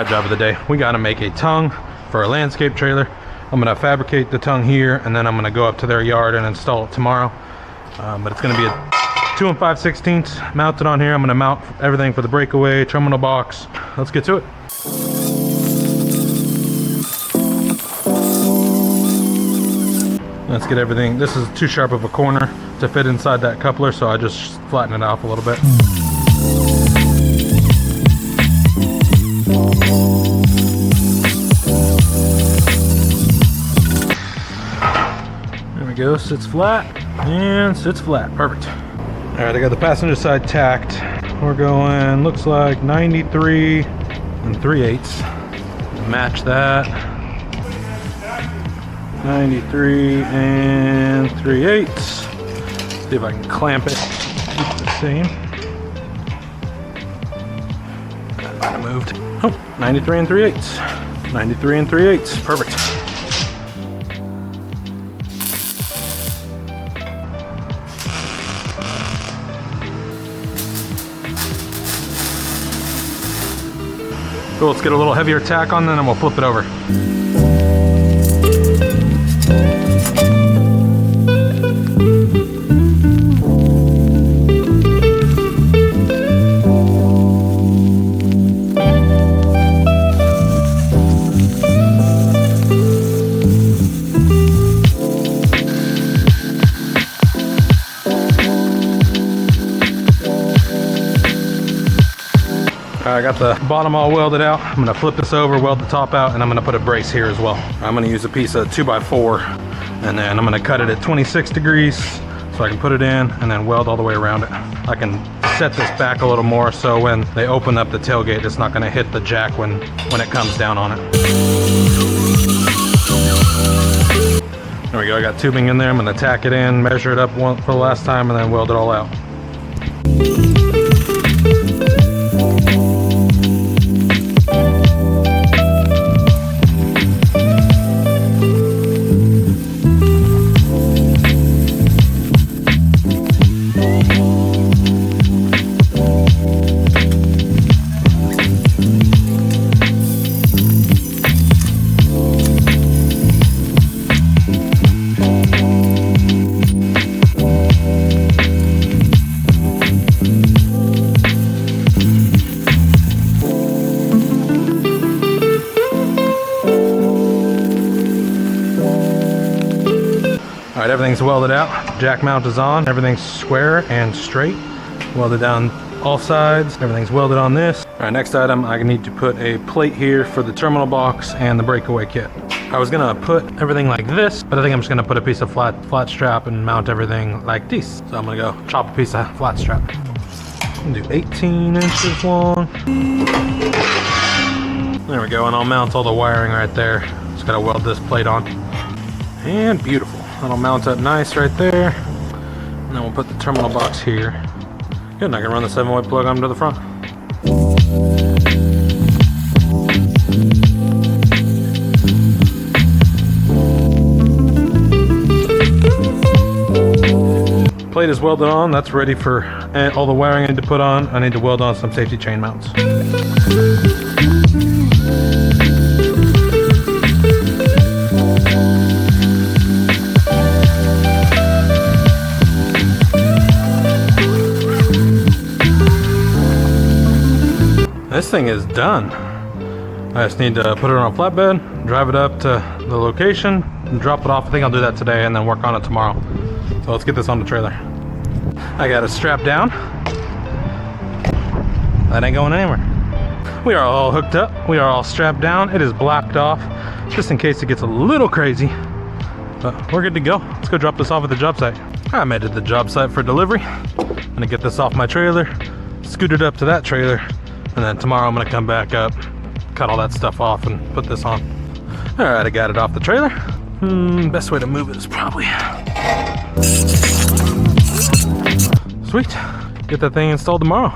side job of the day. We got to make a tongue for a landscape trailer. I'm going to fabricate the tongue here, and then I'm going to go up to their yard and install it tomorrow. But it's going to be a 2 5/16 mounted on here. I'm going to mount everything for the breakaway, terminal box. Let's get to it. Let's get everything. This is too sharp of a corner to fit inside that coupler, so I just flatten it off a little bit. There we go, sits flat and sits flat, perfect. All right, I got the passenger side tacked. We're going, looks like 93 3/8. Match that. 93 3/8. See if I can clamp it, keep it the same. That might have moved. Oh, 93 3/8. 93 3/8, perfect. Cool, let's get a little heavier tack on, then we'll flip it over. I got the bottom all welded out. I'm gonna flip this over, weld the top out, and I'm gonna put a brace here as well. I'm gonna use a piece of 2x4, and then I'm gonna cut it at 26 degrees so I can put it in and then weld all the way around it. I can set this back a little more so when they open up the tailgate, it's not gonna hit the jack when it comes down on it. There we go, I got tubing in there. I'm gonna tack it in, measure it up for the last time, and then weld it all out. Alright, everything's welded out. Jack mount is on. Everything's square and straight. Welded down all sides. Everything's welded on this. Alright, next item, I need to put a plate here for the terminal box and the breakaway kit. I was gonna put everything like this, but I think I'm just gonna put a piece of flat strap and mount everything like this. So I'm gonna go chop a piece of flat strap. I'm gonna do 18 inches long. There we go, and I'll mount all the wiring right there. Just gotta weld this plate on. And beautiful. That'll mount up nice right there. And then we'll put the terminal box here. Good, and I can run the 7-way plug onto the front. Plate is welded on. That's ready for all the wiring I need to put on. I need to weld on some safety chain mounts. This thing is done. I just need to put it on a flatbed, drive it up to the location, and drop it off. I think I'll do that today and then work on it tomorrow. So let's get this on the trailer. I got it strapped down. That ain't going anywhere. We are all hooked up. We are all strapped down. It is blocked off, just in case it gets a little crazy. But we're good to go. Let's go drop this off at the job site. I made it to the job site for delivery. I'm gonna get this off my trailer, scoot it up to that trailer, and then tomorrow I'm gonna come back up, cut all that stuff off and put this on. All right, I got it off the trailer. Best way to move it is probably... Sweet, get that thing installed tomorrow.